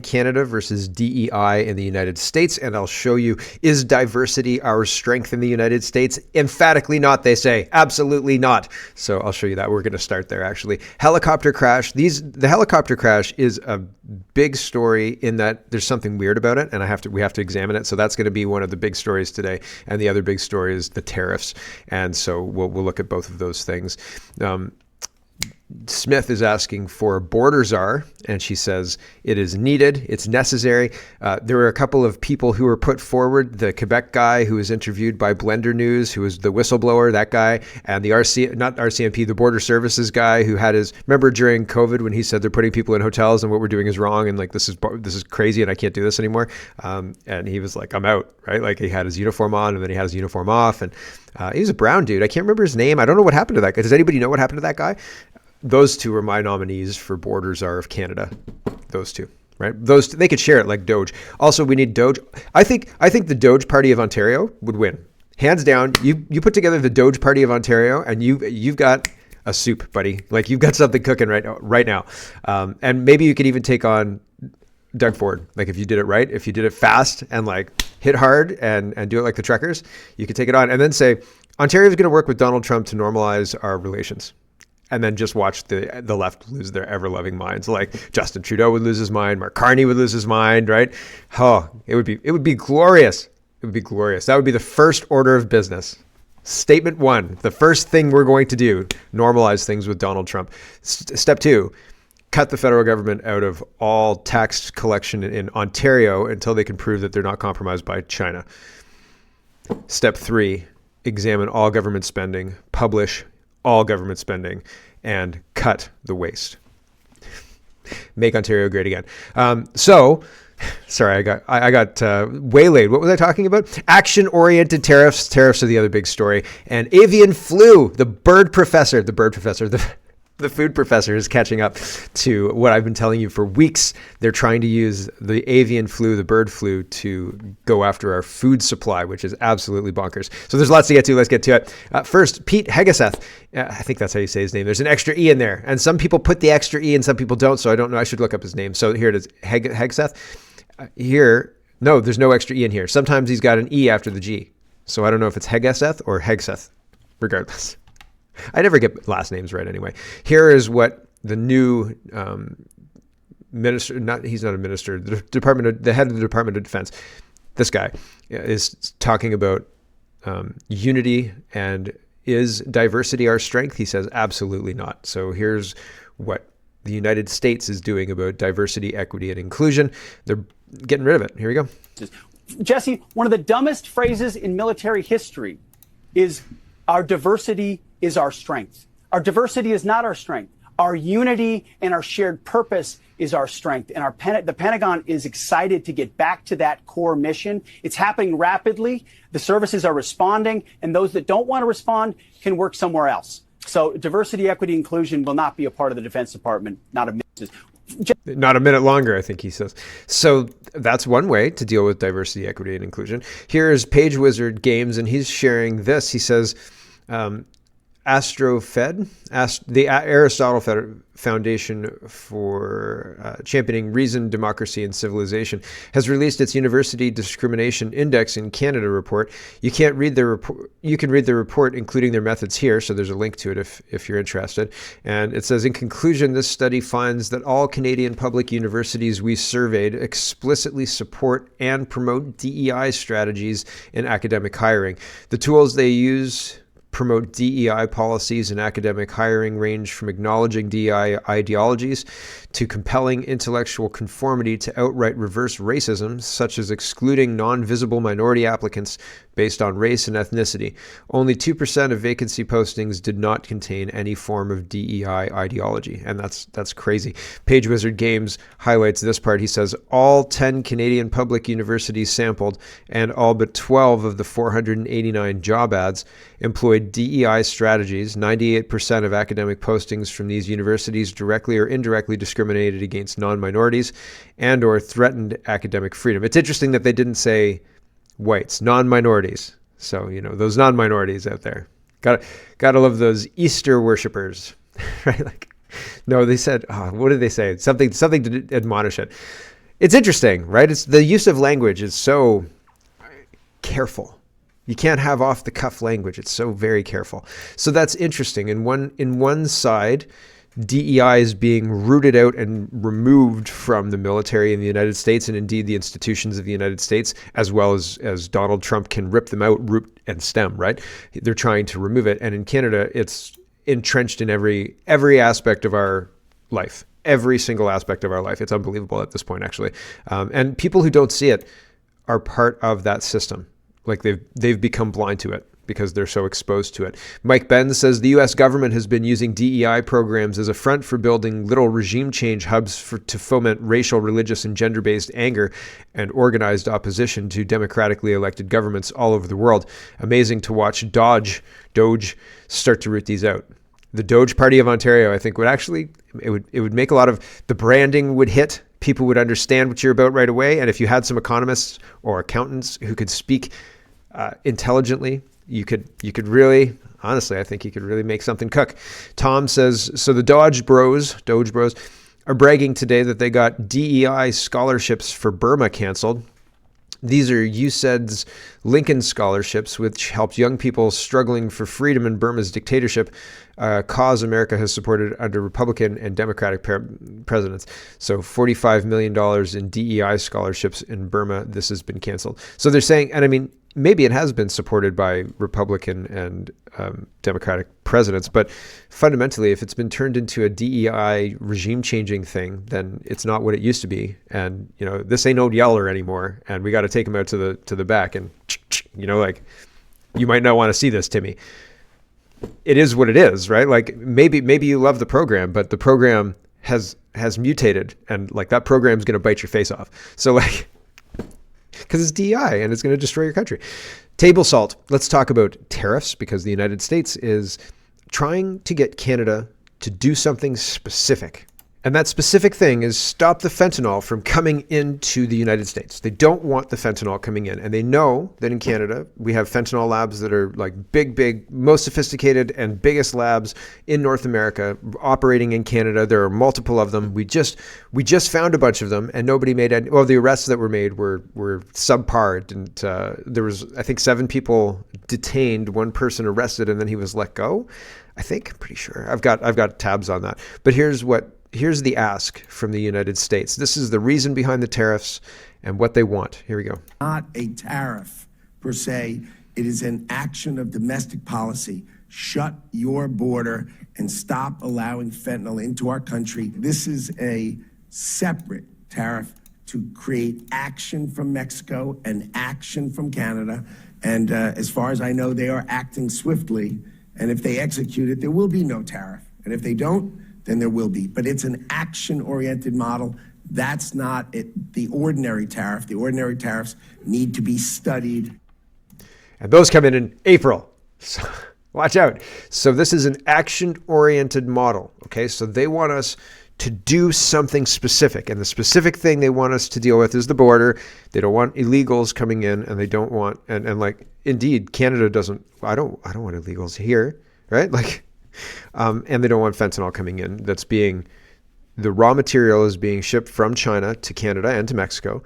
Canada versus DEI in the United States, and I'll show you, is diversity our strength in the United States? Emphatically not, they say. Absolutely not. So I'll show you that. We're going to start there, actually. Helicopter crash. The helicopter crash is a big story in that there's something weird about it, and we have to examine it. So that's going to be one of the big stories today. And the other big story is the tariffs. And so we'll look at both of those things. Smith is asking for a border czar, and she says it is needed, it's necessary. There were a couple of people who were put forward, the Quebec guy who was interviewed by Blender News, who was the whistleblower, that guy, and the not RCMP, the Border Services guy who had remember during COVID when he said they're putting people in hotels and what we're doing is wrong and like this is crazy and I can't do this anymore. And he was like, I'm out, right? Like he had his uniform on and then he had his uniform off, and he was a brown dude. I can't remember his name. I don't know what happened to that guy. Does anybody know what happened to that guy? Those two are my nominees for Border Czar of Canada. Those two, right? Those two, they could share it like Doge. Also, we need Doge. I think the Doge Party of Ontario would win, hands down. You put together the Doge Party of Ontario, and you've got a soup, buddy. Like you've got something cooking right now. And maybe you could even take on Doug Ford. Like if you did it right, if you did it fast and like hit hard and do it like the Trekkers, you could take it on and then say Ontario is going to work with Donald Trump to normalize our relations. And then just watch the left lose their ever-loving minds. Like Justin Trudeau would lose his mind, Mark Carney would lose his mind, right? Oh, it would be glorious. It would be glorious. That would be the first order of business. Statement one, the first thing we're going to do, normalize things with Donald Trump. Step two, cut the federal government out of all tax collection in Ontario until they can prove that they're not compromised by China. Step three, examine all government spending, publish all government spending, and cut the waste. Make Ontario great again. Sorry, I got waylaid. What was I talking about? Action-oriented tariffs. Tariffs are the other big story. And avian flu, the food professor is catching up to what I've been telling you for weeks. They're trying to use the avian flu, the bird flu, to go after our food supply, which is absolutely bonkers. So there's lots to get to. Let's get to it. First, Pete Hegeseth. I think that's how you say his name. There's an extra E in there. And some people put the extra E and some people don't. So I don't know. I should look up his name. So here it is. Hegeseth. No, there's no extra E in here. Sometimes he's got an E after the G. So I don't know if it's Hegeseth or Hegseth. Regardless. I never get last names right anyway. Here is what the new minister, he's not a minister, the head of the Department of Defense, this guy is talking about unity and is diversity our strength? He says absolutely not. So here's what the United States is doing about diversity, equity, and inclusion. They're getting rid of it. Here we go. Jesse, one of the dumbest phrases in military history is our diversity is our strength. Our diversity is not our strength. Our unity and our shared purpose is our strength. And the Pentagon is excited to get back to that core mission. It's happening rapidly. The services are responding, and those that don't want to respond can work somewhere else. So diversity, equity, inclusion will not be a part of the Defense Department, not a minute. Not a minute longer, I think he says. So that's one way to deal with diversity, equity, and inclusion. Here is Page Wizard Games, and he's sharing this. He says, the Aristotle Foundation for Championing Reason, Democracy, and Civilization has released its University Discrimination Index in Canada report. You can read the report, including their methods here. So there's a link to it if you're interested. And it says, in conclusion, this study finds that all Canadian public universities we surveyed explicitly support and promote DEI strategies in academic hiring. The tools they use promote DEI policies in academic hiring range from acknowledging DEI ideologies to compelling intellectual conformity to outright reverse racism, such as excluding non-visible minority applicants based on race and ethnicity. Only 2% of vacancy postings did not contain any form of DEI ideology. And that's crazy. Page Wizard Games highlights this part. He says, all 10 Canadian public universities sampled and all but 12 of the 489 job ads employed DEI strategies. 98% of academic postings from these universities directly or indirectly discriminated against non-minorities and or threatened academic freedom. It's interesting that they didn't say whites, non-minorities. So, those non-minorities out there. Gotta love those Easter worshipers, right? No, they said, what did they say? Something to admonish it. It's interesting, right? It's the use of language is so careful. You can't have off the cuff language. It's so very careful. So that's interesting. In one side, DEI is being rooted out and removed from the military in the United States and indeed the institutions of the United States, as well as Donald Trump can rip them out root and stem, right? They're trying to remove it. And in Canada, it's entrenched in every aspect of our life, every single aspect of our life. It's unbelievable at this point, actually. And people who don't see it are part of that system. Like they've become blind to it because they're so exposed to it. Mike Benz says the U.S. government has been using DEI programs as a front for building little regime change hubs to foment racial, religious, and gender-based anger and organized opposition to democratically elected governments all over the world. Amazing to watch Doge start to root these out. The Doge Party of Ontario, I think, it would make a lot of the branding would hit. People would understand what you're about right away. And if you had some economists or accountants who could speak intelligently, you could really, honestly, I think you could really make something cook. Tom says, so the Doge Bros are bragging today that they got DEI scholarships for Burma canceled. These are USAID's Lincoln scholarships, which helped young people struggling for freedom in Burma's dictatorship, cause America has supported under Republican and Democratic presidents. So $45 million in DEI scholarships in Burma. This has been canceled. So they're saying, and I mean, maybe it has been supported by Republican and Democratic presidents, but fundamentally, if it's been turned into a DEI regime-changing thing, then it's not what it used to be. And this ain't no Yeller anymore, and we got to take him out to the back. And like, you might not want to see this, Timmy. It is what it is, right? Like maybe you love the program, but the program has mutated, and like that program is going to bite your face off. So like. Because it's DEI and it's going to destroy your country. Table salt. Let's talk about tariffs, because the United States is trying to get Canada to do something specific. And that specific thing is stop the fentanyl from coming into the United States. They don't want the fentanyl coming in. And they know that in Canada, we have fentanyl labs that are like big, most sophisticated and biggest labs in North America operating in Canada. There are multiple of them. We just found a bunch of them and nobody made any. Well, the arrests that were made were subpar. And there was, I think, 7 people detained, 1 person arrested, and then he was let go. I think, I'm pretty sure. I've got tabs on that. But here's the ask from the United States. This is the reason behind the tariffs and what they want. Here we go. Not a tariff per se. It is an action of domestic policy. Shut your border and stop allowing fentanyl into our country. This is a separate tariff to create action from Mexico and action from Canada. And as far as I know, they are acting swiftly. And if they execute it, there will be no tariff. And if they don't, then there will be. But it's an action-oriented model. That's not it, the ordinary tariff. The ordinary tariffs need to be studied. And those come in April. So watch out. So this is an action-oriented model. Okay, so they want us to do something specific. And the specific thing they want us to deal with is the border. They don't want illegals coming in, and they don't want, and like, indeed, Canada doesn't, I don't want illegals here, right? Like, and they don't want fentanyl coming in. The raw material is being shipped from China to Canada and to Mexico.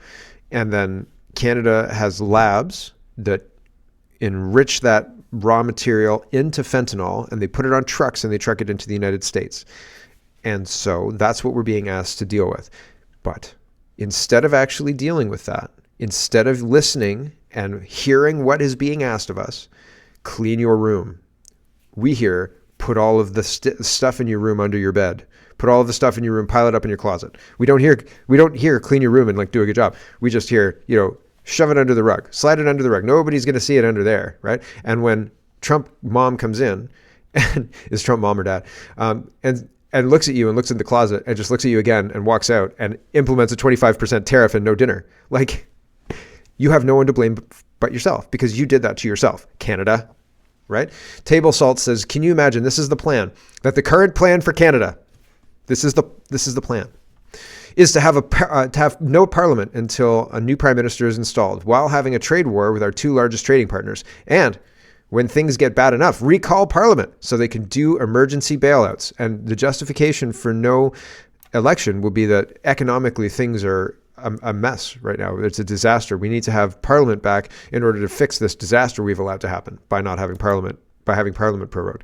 And then Canada has labs that enrich that raw material into fentanyl, and they put it on trucks and they truck it into the United States. And so that's what we're being asked to deal with. But instead of actually dealing with that, instead of listening and hearing what is being asked of us, clean your room. We hear, put all of the stuff in your room under your bed. Put all of the stuff in your room, pile it up in your closet. We don't hear clean your room and like do a good job. We just hear, shove it under the rug, slide it under the rug. Nobody's going to see it under there, right? And when Trump mom comes in, and is Trump mom or dad, and looks at you and looks in the closet and just looks at you again and walks out and implements a 25% tariff and no dinner, like, you have no one to blame but yourself, because you did that to yourself, Canada. Right? Table Salt says, can you imagine, this is the plan, that the current plan for Canada, this is the plan, is to have no parliament until a new prime minister is installed, while having a trade war with our 2 largest trading partners. And when things get bad enough, recall parliament so they can do emergency bailouts. And the justification for no election will be that economically things are a mess right now. It's a disaster. We need to have Parliament back in order to fix this disaster we've allowed to happen by not having Parliament, by having Parliament prorogued.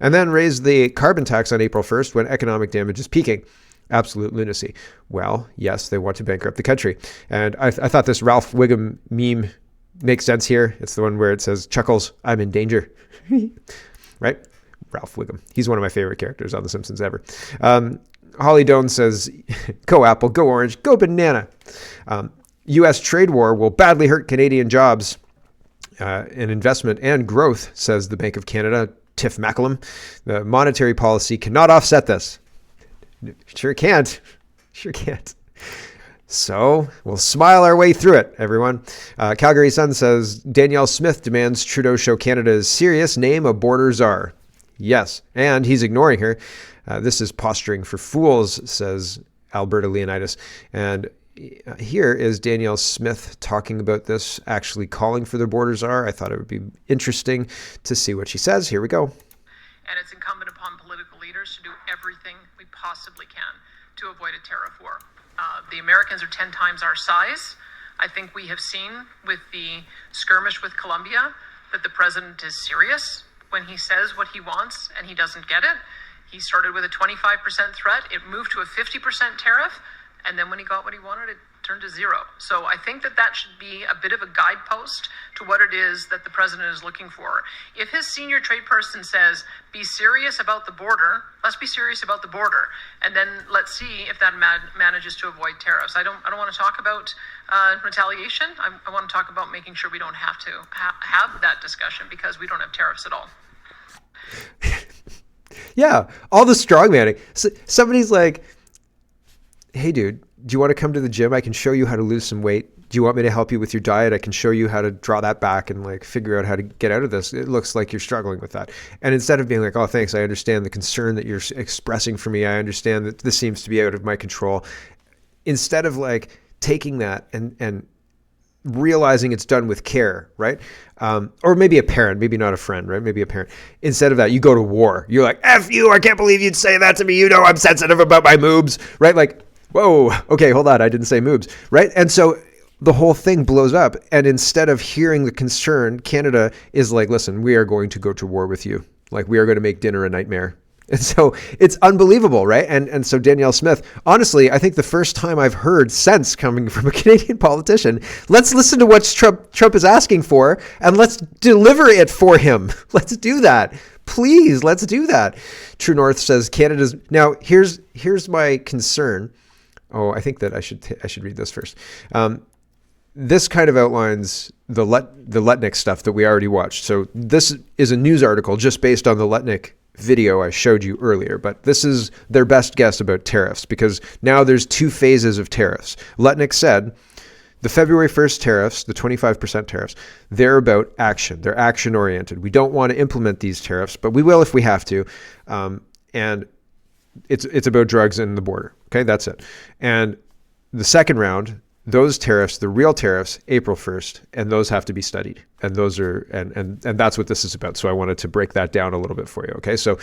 And then raise the carbon tax on April 1st when economic damage is peaking. Absolute lunacy. Well, yes, they want to bankrupt the country. And I thought this Ralph Wiggum meme makes sense here. It's the one where it says, Chuckles, I'm in danger. Right? Ralph Wiggum. He's one of my favorite characters on The Simpsons ever. Holly Doan says, go Apple, go Orange, go banana. U.S. trade war will badly hurt Canadian jobs and investment and growth, says the Bank of Canada, Tiff Macklem. The monetary policy cannot offset this. Sure can't. Sure can't. So we'll smile our way through it, everyone. Calgary Sun says, Danielle Smith demands Trudeau show Canada is serious, name a border czar. Yes, and he's ignoring her. This is posturing for fools, says Alberta Leonidas. And here is Danielle Smith talking about this, actually calling for the border czar. I thought it would be interesting to see what she says. Here we go. And it's incumbent upon political leaders to do everything we possibly can to avoid a tariff war. The Americans are 10 times our size. I think we have seen with the skirmish with Colombia that the president is serious when he says what he wants and he doesn't get it. He started with a 25% threat. It moved to a 50% tariff. And then when he got what he wanted, it turned to zero. So I think that that should be a bit of a guidepost to what it is that the president is looking for. If his senior trade person says, be serious about the border, let's be serious about the border. And then let's see if that manages to avoid tariffs. I don't want to talk about retaliation. I want to talk about making sure we don't have to have that discussion because we don't have tariffs at all. Yeah, all the strongmanning. So somebody's like, hey, dude, do you want to come to the gym? I can show you how to lose some weight. Do you want me to help you with your diet? I can show you how to draw that back and like figure out how to get out of this. It looks like you're struggling with that. And instead of being like, oh, thanks, I understand the concern that you're expressing for me. I understand that this seems to be out of my control. Instead of like taking that and realizing it's done with care, right? Or maybe a parent, maybe not a friend, right? Maybe a parent. Instead of that, you go to war. You're like, F you, I can't believe you'd say that to me. You know I'm sensitive about my moobs, right? Like, whoa, okay, hold on, I didn't say moobs, right? And so the whole thing blows up. And instead of hearing the concern, Canada is like, listen, we are going to go to war with you. Like, we are going to make dinner a nightmare. And so it's unbelievable, right? And so Danielle Smith, honestly, I think the first time I've heard sense coming from a Canadian politician, let's listen to what Trump is asking for and let's deliver it for him. Let's do that. Please, let's do that. True North says Canada's... Now, here's my concern. Oh, I think that I should read this first. This kind of outlines the Lutnick stuff that we already watched. So this is a news article just based on the Lutnick video I showed you earlier, but this is their best guess about tariffs because now there's two phases of tariffs. Lutnick said the February 1st tariffs, the 25% tariffs, they're about action. They're action oriented. We don't want to implement these tariffs, but we will if we have to. And it's about drugs and the border. Okay, that's it. And the second round, those tariffs, the real tariffs, April 1st, and those have to be studied. And those are, and that's what this is about. So I wanted to break that down a little bit for you. Okay. So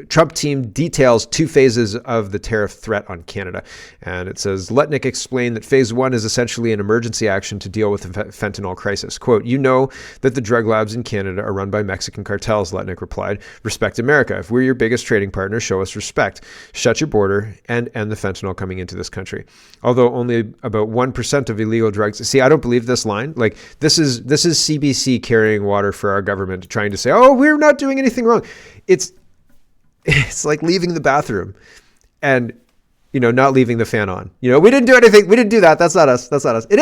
Trump team details two phases of the tariff threat on Canada. And it says, Lutnick explained that phase one is essentially an emergency action to deal with the fentanyl crisis. Quote, you know that the drug labs in Canada are run by Mexican cartels, Lutnick replied. Respect America. If we're your biggest trading partner, show us respect. Shut your border and end the fentanyl coming into this country. Although only about 1% of illegal drugs. See, I don't believe this line. Like this is CBC carrying water for our government, trying to say, oh, we're not doing anything wrong. It's like leaving the bathroom and, not leaving the fan on. We didn't do anything. We didn't do that. That's not us. That's not us. It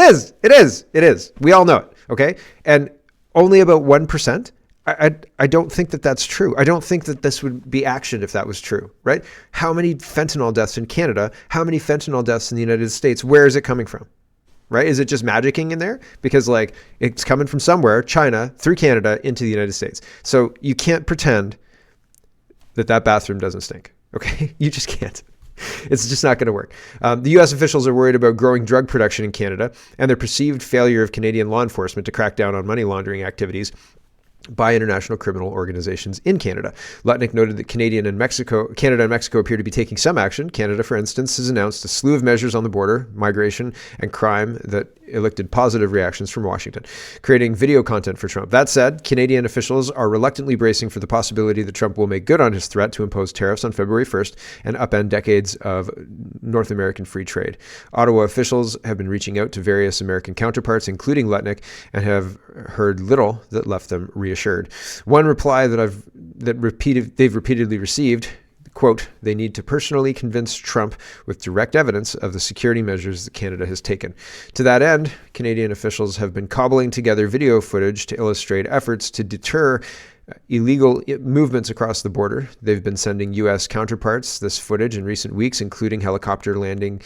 is. We all know it. Okay. And only about 1%. I don't think that that's true. I don't think that this would be action if that was true, right? How many fentanyl deaths in Canada? How many fentanyl deaths in the United States? Where is it coming from? Right? Is it just magicking in there? Because it's coming from somewhere, China, through Canada, into the United States. So you can't pretend that bathroom doesn't stink. Okay? You just can't. It's just not going to work. The U.S. officials are worried about growing drug production in Canada and the perceived failure of Canadian law enforcement to crack down on money laundering activities by international criminal organizations in Canada. Lutnick noted that Canada and Mexico appear to be taking some action. Canada, for instance, has announced a slew of measures on the border, migration, and crime that elicited positive reactions from Washington, creating video content for Trump. That said, Canadian officials are reluctantly bracing for the possibility that Trump will make good on his threat to impose tariffs on February 1st and upend decades of North American free trade. Ottawa officials have been reaching out to various American counterparts, including Lutnick, and have heard little that left them reassured. One reply that they've repeatedly received, quote, they need to personally convince Trump with direct evidence of the security measures that Canada has taken. To that end, Canadian officials have been cobbling together video footage to illustrate efforts to deter illegal movements across the border. They've been sending U.S. counterparts this footage in recent weeks, including a helicopter landing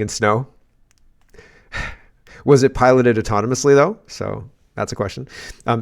in snow. Was it piloted autonomously, though? So that's a question.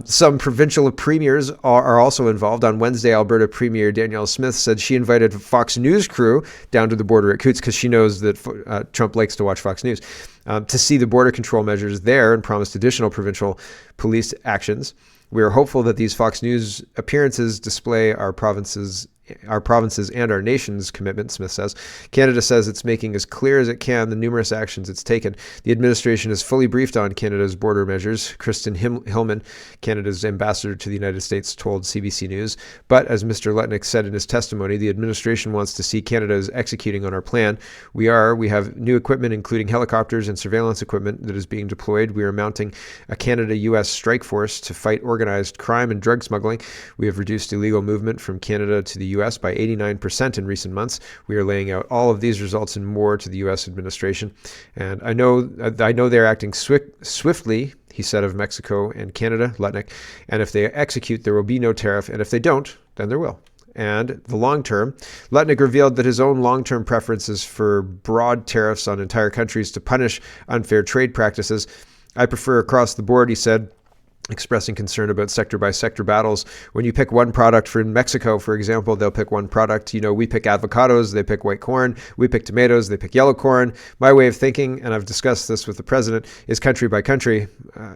Some provincial premiers are also involved. On Wednesday, Alberta Premier Danielle Smith said she invited Fox News crew down to the border at Coots because she knows that Trump likes to watch Fox News to see the border control measures there and promised additional provincial police actions. We are hopeful that these Fox News appearances display our province's and our nation's commitment, Smith says. Canada says it's making as clear as it can the numerous actions it's taken. The administration is fully briefed on Canada's border measures. Kristen Hillman, Canada's ambassador to the United States, told CBC News. But as Mr. Lutnick said in his testimony, the administration wants to see Canada is executing on our plan. We have new equipment, including helicopters and surveillance equipment that is being deployed. We are mounting a Canada-U.S. strike force to fight organized crime and drug smuggling. We have reduced illegal movement from Canada to the U.S. by 89% in recent months. We are laying out all of these results and more to the U.S. administration. And I know they're acting swiftly, he said of Mexico and Canada, Lutnick. And if they execute, there will be no tariff. And if they don't, then there will. And the long term, Lutnick revealed that his own long-term preference is for broad tariffs on entire countries to punish unfair trade practices. I prefer across the board, he said, expressing concern about sector-by-sector battles. When you pick one product from Mexico, for example, they'll pick one product. We pick avocados, they pick white corn. We pick tomatoes, they pick yellow corn. My way of thinking, and I've discussed this with the president, is country by country.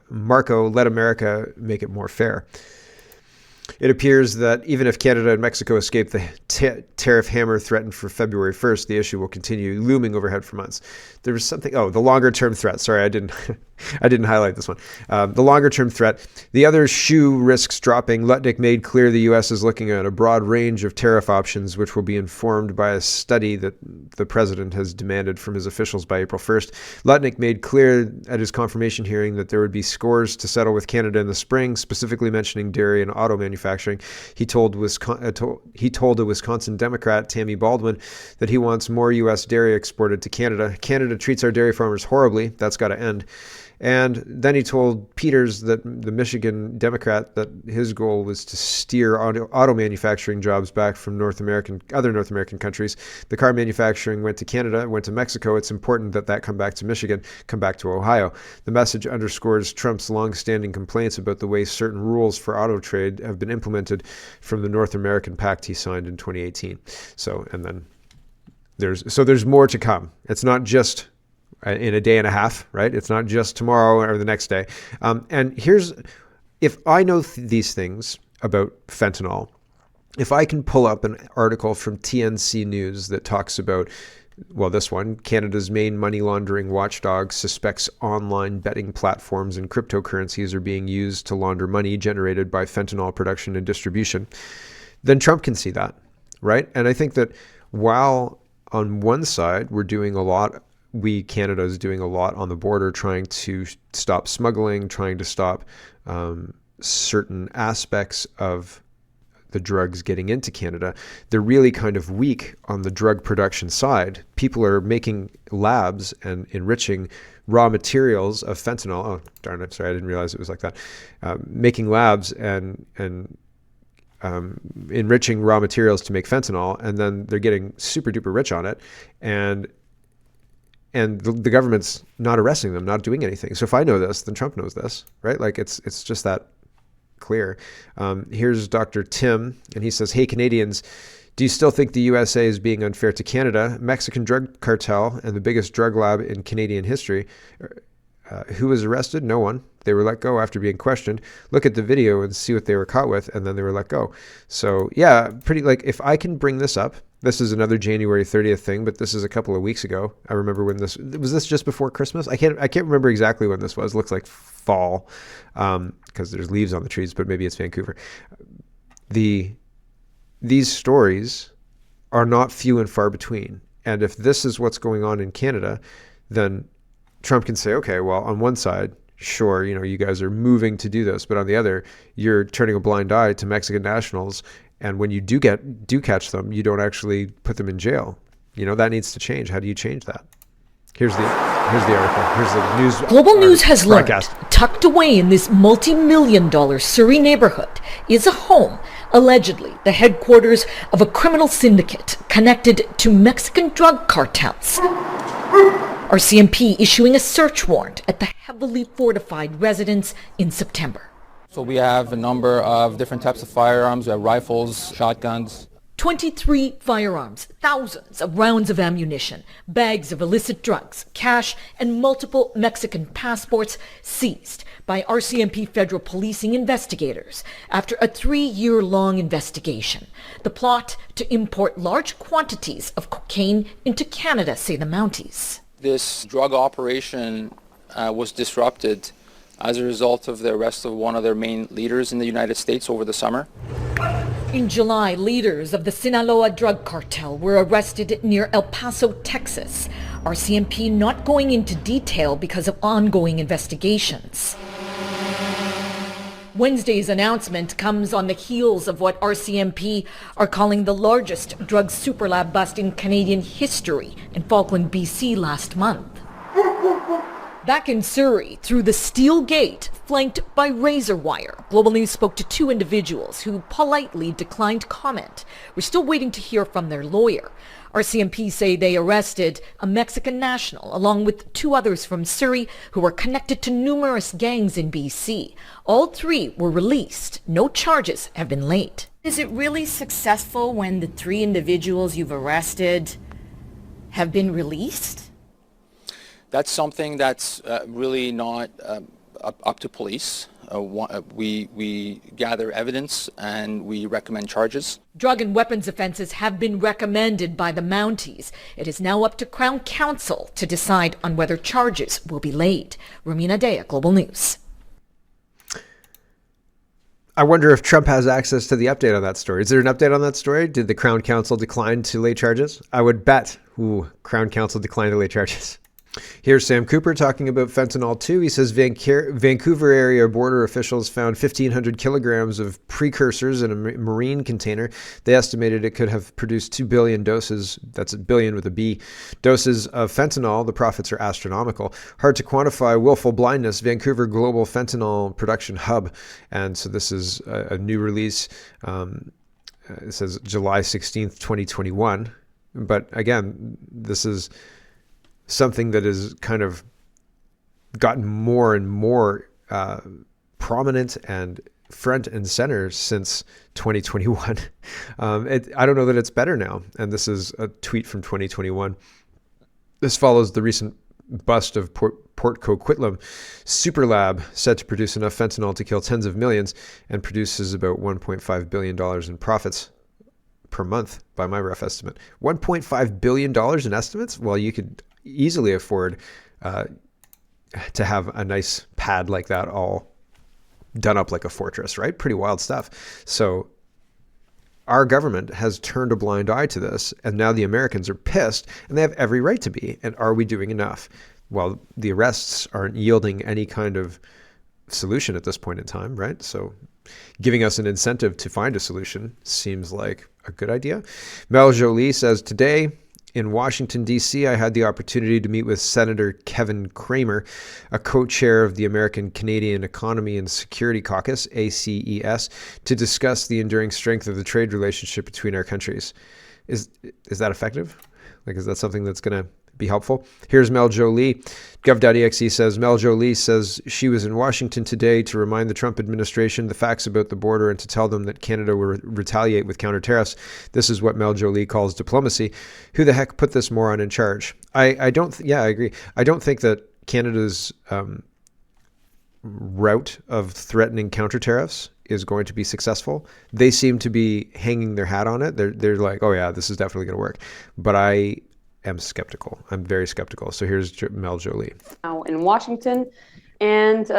Marco, let America make it more fair. It appears that even if Canada and Mexico escape the tariff hammer threatened for February 1st, the issue will continue looming overhead for months. There was something, the longer-term threat. Sorry, I didn't highlight this one. The longer-term threat. The other shoe risks dropping. Lutnick made clear the U.S. is looking at a broad range of tariff options, which will be informed by a study that the president has demanded from his officials by April 1st. Lutnick made clear at his confirmation hearing that there would be scores to settle with Canada in the spring, specifically mentioning dairy and auto manufacturing. He told a Wisconsin Democrat, Tammy Baldwin, that he wants more U.S. dairy exported to Canada. Canada treats our dairy farmers horribly. That's got to end. And then he told Peters, that the Michigan Democrat, that his goal was to steer auto manufacturing jobs back from other North American countries. The car manufacturing went to Canada, went to Mexico. It's important that come back to Michigan, come back to Ohio. The message underscores Trump's long-standing complaints about the way certain rules for auto trade have been implemented from the North American Pact he signed in 2018. There's more to come. It's not just in a day and a half, right? It's not just tomorrow or the next day. And if I know these things about fentanyl, if I can pull up an article from TNC News that talks about, this one, Canada's main money laundering watchdog suspects online betting platforms and cryptocurrencies are being used to launder money generated by fentanyl production and distribution, then Trump can see that, right? And I think that while on one side we're doing a lot, Canada is doing a lot on the border, trying to stop smuggling, trying to stop certain aspects of the drugs getting into Canada. They're really kind of weak on the drug production side. People are making labs and enriching raw materials of fentanyl. Oh, darn, I'm sorry, I didn't realize it was like that. Making labs and enriching raw materials to make fentanyl, and then they're getting super duper rich on it. And the government's not arresting them, not doing anything. So if I know this, then Trump knows this, right? Like it's just that clear. Here's Dr. Tim, and he says, "Hey, Canadians, do you still think the USA is being unfair to Canada? Mexican drug cartel and the biggest drug lab in Canadian history. Who was arrested? No one. They were let go after being questioned. Look at the video and see what they were caught with, and then they were let go. So yeah, pretty like if I can bring this up, this is another January 30th thing, but this is a couple of weeks ago. I remember when this was this just before Christmas. I can't remember exactly when this was. It looks like fall, because there's leaves on the trees, but maybe it's Vancouver. These stories are not few and far between. And if this is what's going on in Canada, then Trump can say, okay, well, on one side, sure, you guys are moving to do this, but on the other, you're turning a blind eye to Mexican nationals. And when you do catch them, you don't actually put them in jail. That needs to change. How do you change that? Here's the article. Here's the news. Global News has broadcast. learned tucked away in this multi-million-dollar Surrey neighborhood is a home, allegedly the headquarters of a criminal syndicate connected to Mexican drug cartels. RCMP issuing a search warrant at the heavily fortified residence in September. So we have a number of different types of firearms. We have rifles, shotguns. 23 firearms, thousands of rounds of ammunition, bags of illicit drugs, cash, and multiple Mexican passports seized by RCMP federal policing investigators after a 3-year-long investigation. The plot to import large quantities of cocaine into Canada, say the Mounties. This drug operation was disrupted as a result of the arrest of one of their main leaders in the United States over the summer. In July, leaders of the Sinaloa drug cartel were arrested near El Paso, Texas. RCMP not going into detail because of ongoing investigations. Wednesday's announcement comes on the heels of what RCMP are calling the largest drug superlab bust in Canadian history in Falkland, BC last month. Back in Surrey, through the steel gate, flanked by razor wire, Global News spoke to 2 individuals who politely declined comment. We're still waiting to hear from their lawyer. RCMP say they arrested a Mexican national along with 2 others from Surrey who were connected to numerous gangs in BC. All 3 were released. No charges have been laid. Is it really successful when the 3 individuals you've arrested have been released? That's something that's really not up to police. We gather evidence and we recommend charges. Drug and weapons offenses have been recommended by the Mounties. It is now up to Crown Counsel to decide on whether charges will be laid. Romina Dea, Global News. I wonder if Trump has access to the update on that story. Is there an update on that story? Did the Crown Counsel decline to lay charges? I would bet. Crown Counsel declined to lay charges. Here's Sam Cooper talking about fentanyl too. He says Vancouver area border officials found 1,500 kilograms of precursors in a marine container. They estimated it could have produced 2 billion doses, that's a billion with a B, doses of fentanyl. The profits are astronomical. Hard to quantify. Willful blindness, Vancouver Global Fentanyl Production Hub. And so this is a new release. It says July 16th, 2021. But again, this is something that has kind of gotten more and more prominent and front and center since 2021. I don't know that it's better now. And this is a tweet from 2021. This follows the recent bust of Port Coquitlam Superlab, said to produce enough fentanyl to kill tens of millions and produces about $1.5 billion in profits per month by my rough estimate. $1.5 billion in estimates? Well, you could easily afford to have a nice pad like that all done up like a fortress, right? Pretty wild stuff. So our government has turned a blind eye to this, and now the Americans are pissed, and they have every right to be. And are we doing enough? Well, the arrests aren't yielding any kind of solution at this point in time, right? So giving us an incentive to find a solution seems like a good idea. Mel Jolie says, today in Washington, D.C., I had the opportunity to meet with Senator Kevin Cramer, a co-chair of the American Canadian Economy and Security Caucus, ACES, to discuss the enduring strength of the trade relationship between our countries. Is that effective? Like, is that something that's going to be helpful? Here's Mel Jolie. Gov.exe says, Mel Jolie says she was in Washington today to remind the Trump administration the facts about the border and to tell them that Canada will retaliate with counter tariffs. This is what Mel Jolie calls diplomacy. Who the heck put this moron in charge? I agree. I don't think that Canada's route of threatening counter tariffs is going to be successful. They seem to be hanging their hat on it. They're like, oh yeah, this is definitely going to work. But I am skeptical. I'm very skeptical. So here's Mel Jolie. Now in Washington, and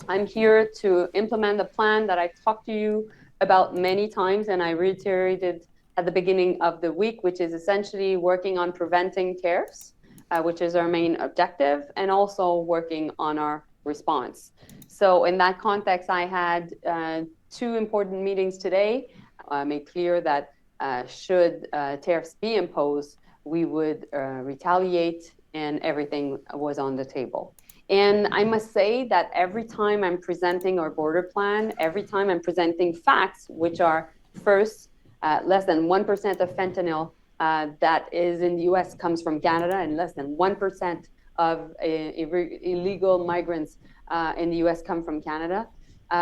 I'm here to implement the plan that I talked to you about many times, and I reiterated at the beginning of the week, which is essentially working on preventing tariffs, which is our main objective, and also working on our response. So in that context, I had two important meetings today. Made clear that should tariffs be imposed, we would retaliate, and everything was on the table. And I must say that every time I'm presenting our border plan, every time I'm presenting facts, which are first, less than 1% of fentanyl that is in the US comes from Canada, and less than 1% of illegal migrants in the US come from Canada.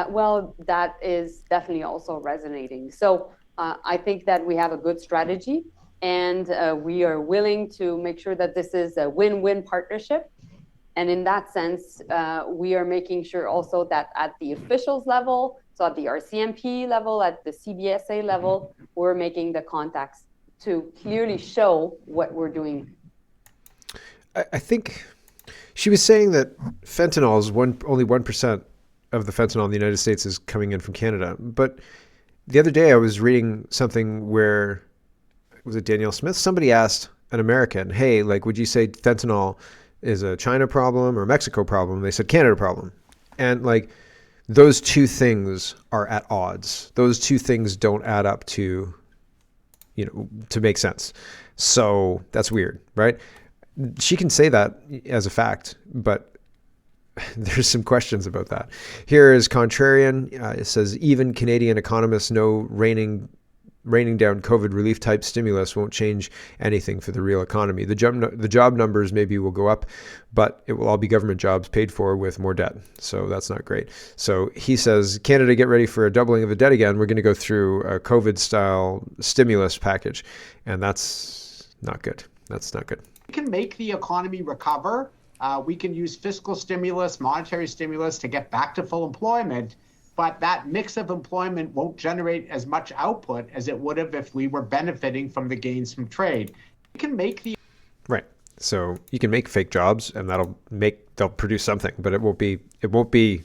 Well, that is definitely also resonating. So I think that we have a good strategy, and we are willing to make sure that this is a win-win partnership. And in that sense, we are making sure also that at the officials level, so at the RCMP level, at the CBSA level, we're making the contacts to clearly show what we're doing. I think she was saying that fentanyl is only 1% of the fentanyl in the United States is coming in from Canada. But the other day I was reading something where, was it Danielle Smith? Somebody asked an American, hey, like, would you say fentanyl is a China problem or a Mexico problem? They said Canada problem. And like, those two things are at odds. Those two things don't add up to, to make sense. So that's weird, right? She can say that as a fact, but there's some questions about that. Here is Contrarian. It says, even Canadian economists know raining down COVID relief type stimulus won't change anything for the real economy. The job numbers maybe will go up, but it will all be government jobs paid for with more debt. So that's not great. So he says, Canada, get ready for a doubling of the debt again. We're going to go through a COVID style stimulus package. And that's not good. That's not good. We can make the economy recover. We can use fiscal stimulus, monetary stimulus to get back to full employment. But that mix of employment won't generate as much output as it would have if we were benefiting from the gains from trade. You can make the right. So you can make fake jobs, and they'll produce something, but it won't be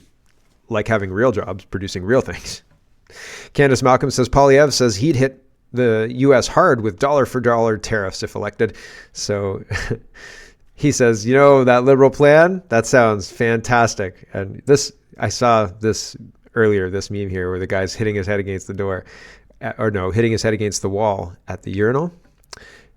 like having real jobs producing real things. Candace Malcolm says Poilievre says he'd hit the U.S. hard with dollar for dollar tariffs if elected. So he says, that liberal plan, that sounds fantastic. And I saw this earlier, this meme here where the guy's hitting his head against the door, hitting his head against the wall at the urinal.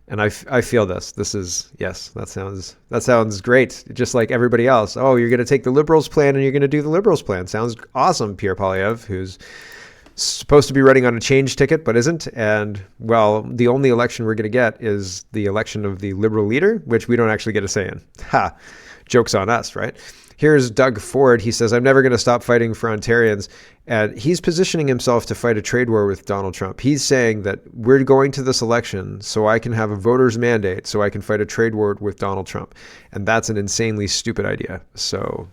And I feel this. This is, yes, that sounds great. Just like everybody else. Oh, you're going to take the Liberals plan and you're going to do the Liberals plan. Sounds awesome, Pierre Poilievre, who's supposed to be running on a change ticket, but isn't. And, well, the only election we're going to get is the election of the Liberal leader, which we don't actually get a say in. Ha! Joke's on us, right? Here's Doug Ford. He says, I'm never going to stop fighting for Ontarians. And he's positioning himself to fight a trade war with Donald Trump. He's saying that we're going to this election so I can have a voter's mandate, so I can fight a trade war with Donald Trump. And that's an insanely stupid idea. So,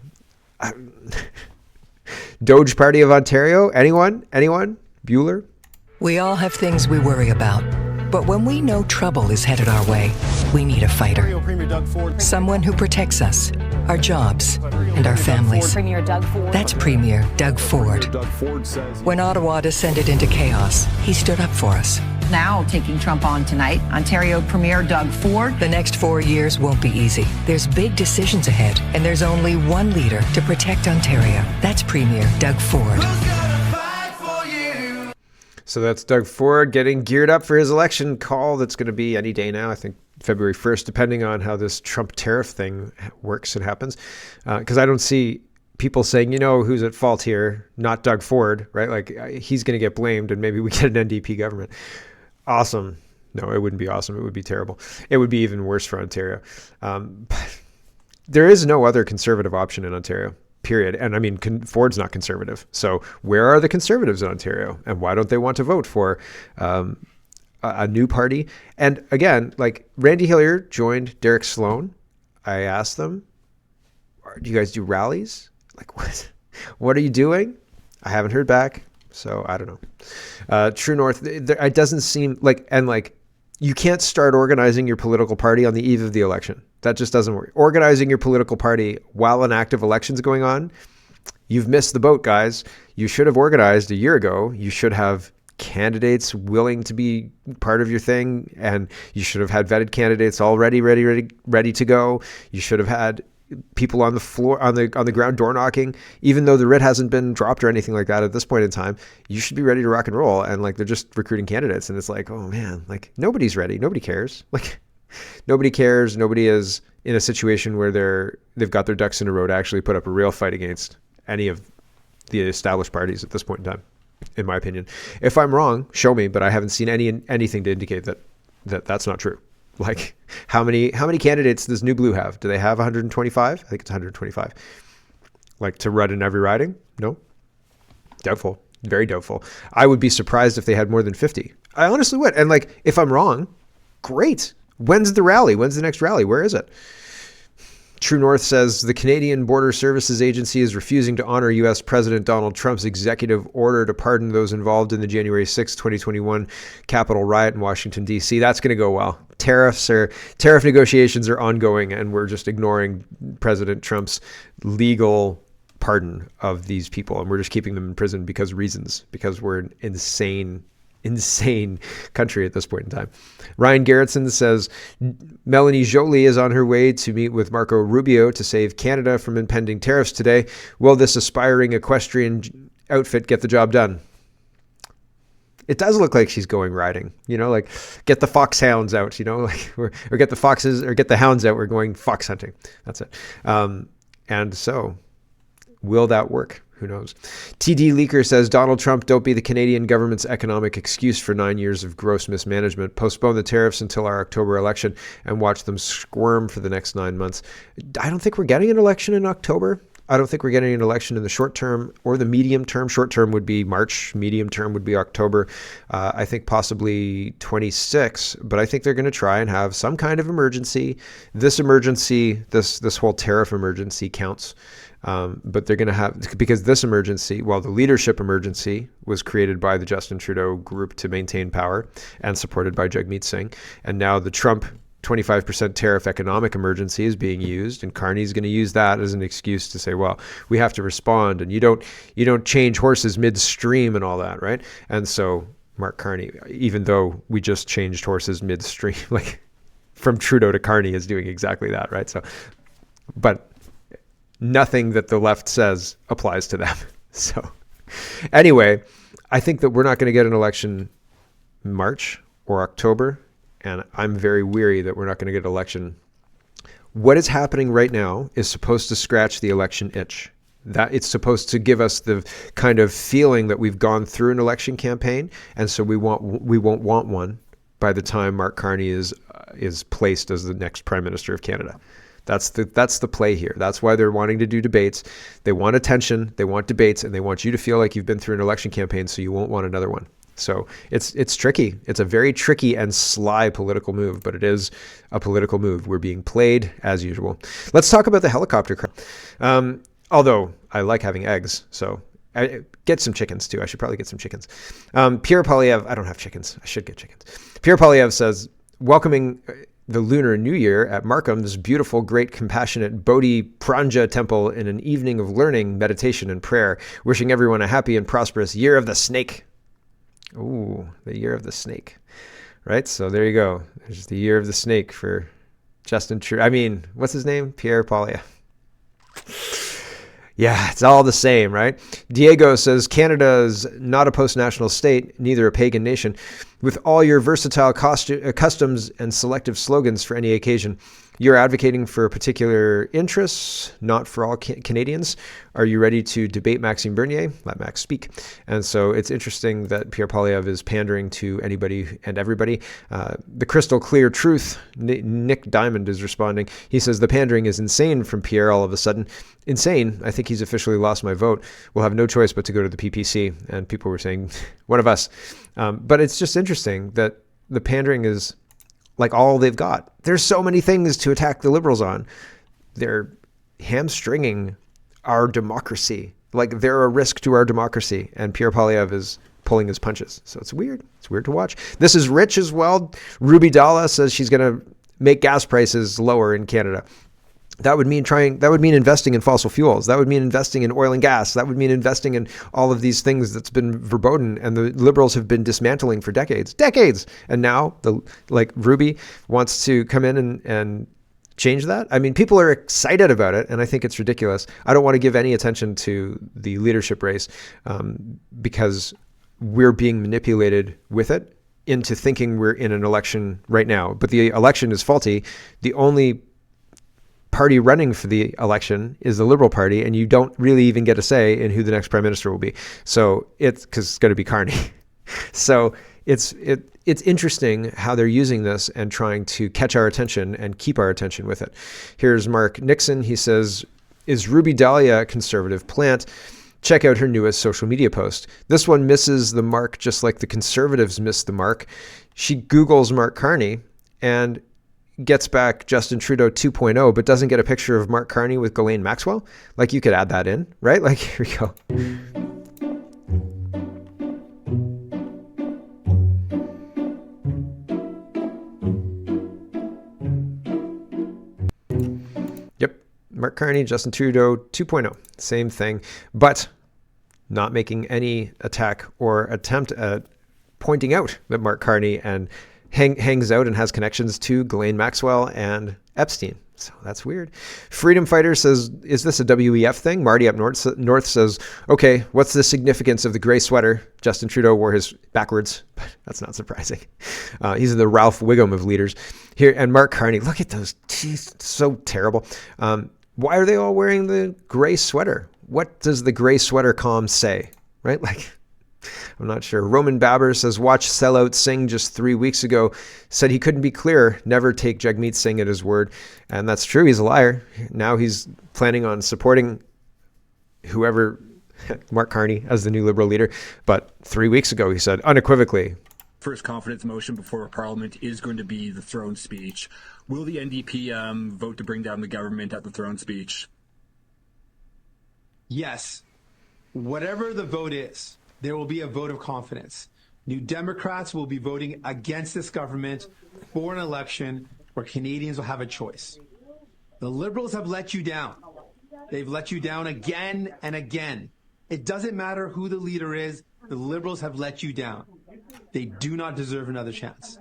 Doge Party of Ontario? Anyone? Bueller? We all have things we worry about. But when we know trouble is headed our way, we need a fighter. Someone who protects us, our jobs, and our families. That's Premier Doug Ford. When Ottawa descended into chaos, he stood up for us. Now taking Trump on tonight, Ontario Premier Doug Ford. The next 4 years won't be easy. There's big decisions ahead, and there's only one leader to protect Ontario. That's Premier Doug Ford. So that's Doug Ford getting geared up for his election call that's going to be any day now, I think February 1st, depending on how this Trump tariff thing works and happens. Because I don't see people saying, who's at fault here? Not Doug Ford, right? Like, he's going to get blamed and maybe we get an NDP government. Awesome. No, it wouldn't be awesome. It would be terrible. It would be even worse for Ontario. But there is no other conservative option in Ontario. Period. And I mean, Ford's not conservative. So where are the conservatives in Ontario? And why don't they want to vote for a new party? And again, like Randy Hillier joined Derek Sloan. I asked them, do you guys do rallies? What are you doing? I haven't heard back, so I don't know. True North, it doesn't seem like, and like, you can't start organizing your political party on the eve of the election. That just doesn't work. Organizing your political party while an active election's going on, you've missed the boat, guys. You should have organized a year ago. You should have candidates willing to be part of your thing, and you should have had vetted candidates already ready to go. You should have had people on the floor, on the ground, door knocking. Even though the writ hasn't been dropped or anything like that at this point in time, you should be ready to rock and roll. And like, they're just recruiting candidates, and it's like, oh man, like nobody's ready. Nobody cares. Like nobody cares. Nobody is in a situation where they've got their ducks in a row to actually put up a real fight against any of the established parties at this point in time, in my opinion. If I'm wrong, show me, but I haven't seen anything to indicate that that's not true. Like, how many candidates does New Blue have? Do they have 125? I think it's 125. Like, to run in every riding? No. Doubtful. Very doubtful. I would be surprised if they had more than 50. I honestly would. And like, if I'm wrong, great. When's the rally? When's the next rally? Where is it? True North says the Canadian Border Services Agency is refusing to honor U.S. President Donald Trump's executive order to pardon those involved in the January 6, 2021 Capitol riot in Washington, D.C. That's going to go well. Tariff negotiations are ongoing, and we're just ignoring President Trump's legal pardon of these people, and we're just keeping them in prison because we're an insane country at this point in time. Ryan Garrettson says Melanie Joly is on her way to meet with Marco Rubio to save Canada from impending tariffs today. Will this aspiring equestrian outfit get the job done? It does look like she's going riding, like get the foxhounds out, like or get the foxes or get the hounds out. We're going fox hunting. That's it. And so will that work? Who knows? TD Leaker says, Donald Trump, don't be the Canadian government's economic excuse for 9 years of gross mismanagement. Postpone the tariffs until our October election and watch them squirm for the next 9 months. I don't think we're getting an election in October. I don't think we're getting an election in the short term or the medium term. Short term would be March. Medium term would be October. I think possibly 26, but I think they're going to try and have some kind of emergency. This whole tariff emergency counts. But they're going to have, because this emergency, the leadership emergency was created by the Justin Trudeau group to maintain power and supported by Jagmeet Singh. And now the Trump 25% tariff economic emergency is being used, and Carney's going to use that as an excuse to say, well, we have to respond, and you don't change horses midstream and all that, right? And so Mark Carney, even though we just changed horses midstream, like from Trudeau to Carney, is doing exactly that, right? So, but nothing that the left says applies to them. So anyway, I think that we're not going to get an election in March or October, and I'm very weary that we're not going to get an election. What is happening right now is supposed to scratch the election itch. That it's supposed to give us the kind of feeling that we've gone through an election campaign, and so we won't want one by the time Mark Carney is placed as the next Prime Minister of Canada. That's the play here. That's why they're wanting to do debates. They want attention, they want debates, and they want you to feel like you've been through an election campaign, so you won't want another one. So it's tricky. It's a very tricky and sly political move, but it is a political move. We're being played as usual. Let's talk about the helicopter crowd. Although I like having eggs, so I get some chickens too. I should probably get some chickens. Pierre Poilievre, I don't have chickens. I should get chickens. Pierre Poilievre says, welcoming the Lunar New Year at Markham's beautiful, great, compassionate Bodhi Pranja temple in an evening of learning, meditation, and prayer, wishing everyone a happy and prosperous Year of the Snake. Ooh, the Year of the Snake. Right? So there you go. There's the Year of the Snake for Justin Trudeau. I mean, what's his name? Pierre Poilievre. Yeah, it's all the same, right? Diego says, Canada's not a post-national state, neither a pagan nation. With all your versatile customs and selective slogans for any occasion, you're advocating for particular interests, not for all Canadians. Are you ready to debate Maxime Bernier? Let Max speak. And so it's interesting that Pierre Poilievre is pandering to anybody and everybody. The crystal clear truth, Nick Diamond is responding. He says, the pandering is insane from Pierre all of a sudden. Insane. I think he's officially lost my vote. We'll have no choice but to go to the PPC. And people were saying, one of us. But it's just interesting that the pandering is like all they've got. There's so many things to attack the Liberals on. They're hamstringing our democracy. Like they're a risk to our democracy, and Pierre Poilievre is pulling his punches. So it's weird. It's weird to watch. This is rich as well. Ruby Dalla says she's going to make gas prices lower in Canada. That would mean investing in fossil fuels. That would mean investing in oil and gas. That would mean investing in all of these things that's been verboten and the Liberals have been dismantling for decades. And now Ruby wants to come in and change that. I mean, people are excited about it, and I think it's ridiculous. I don't want to give any attention to the leadership race because we're being manipulated with it into thinking we're in an election right now. But the election is faulty. The only party running for the election is the Liberal Party, and you don't really even get a say in who the next prime minister will be. So because it's going to be Carney. So it's interesting how they're using this and trying to catch our attention and keep our attention with it. Here's Mark Nixon. He says, "Is Ruby Dahlia a conservative plant? Check out her newest social media post. This one misses the mark just like the conservatives missed the mark. She Googles Mark Carney and gets back Justin Trudeau 2.0, but doesn't get a picture of Mark Carney with Ghislaine Maxwell. Like, you could add that in, right? Like, here we go." Yep. Mark Carney, Justin Trudeau 2.0. Same thing, but not making any attack or attempt at pointing out that Mark Carney and hangs out and has connections to Ghislaine Maxwell and Epstein. So that's weird. Freedom Fighter says, "Is this a WEF thing?" Marty up north says, "Okay, what's the significance of the gray sweater? Justin Trudeau wore his backwards." That's not surprising. He's the Ralph Wiggum of leaders here. And Mark Carney, look at those teeth, so terrible. Why are they all wearing the gray sweater? What does the gray sweater column say? Right? Like, I'm not sure. Roman Babber says, "Watch Sellout Singh just 3 weeks ago. Said he couldn't be clearer. Never take Jagmeet Singh at his word." And that's true. He's a liar. Now he's planning on supporting whoever, Mark Carney, as the new Liberal leader. But 3 weeks ago, he said unequivocally, "First confidence motion before Parliament is going to be the throne speech. Will the NDP vote to bring down the government at the throne speech?" Yes. Whatever the vote is, there will be a vote of confidence. New Democrats will be voting against this government for an election where Canadians will have a choice. The Liberals have let you down. They've let you down again and again. It doesn't matter who the leader is. The Liberals have let you down. They do not deserve another chance.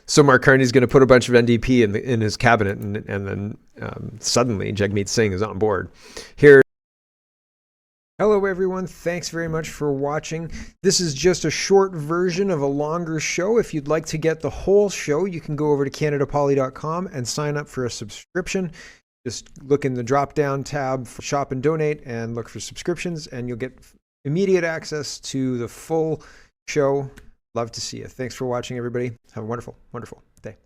So Mark Carney's going to put a bunch of NDP in his cabinet, and then suddenly Jagmeet Singh is on board. Hello everyone, thanks very much for watching. This is just a short version of a longer show. If you'd like to get the whole show, you can go over to CanadaPoly.com and sign up for a subscription. Just look in the drop-down tab for Shop and Donate and look for subscriptions, and you'll get immediate access to the full show. Love to see you. Thanks for watching, everybody. Have a wonderful, wonderful day.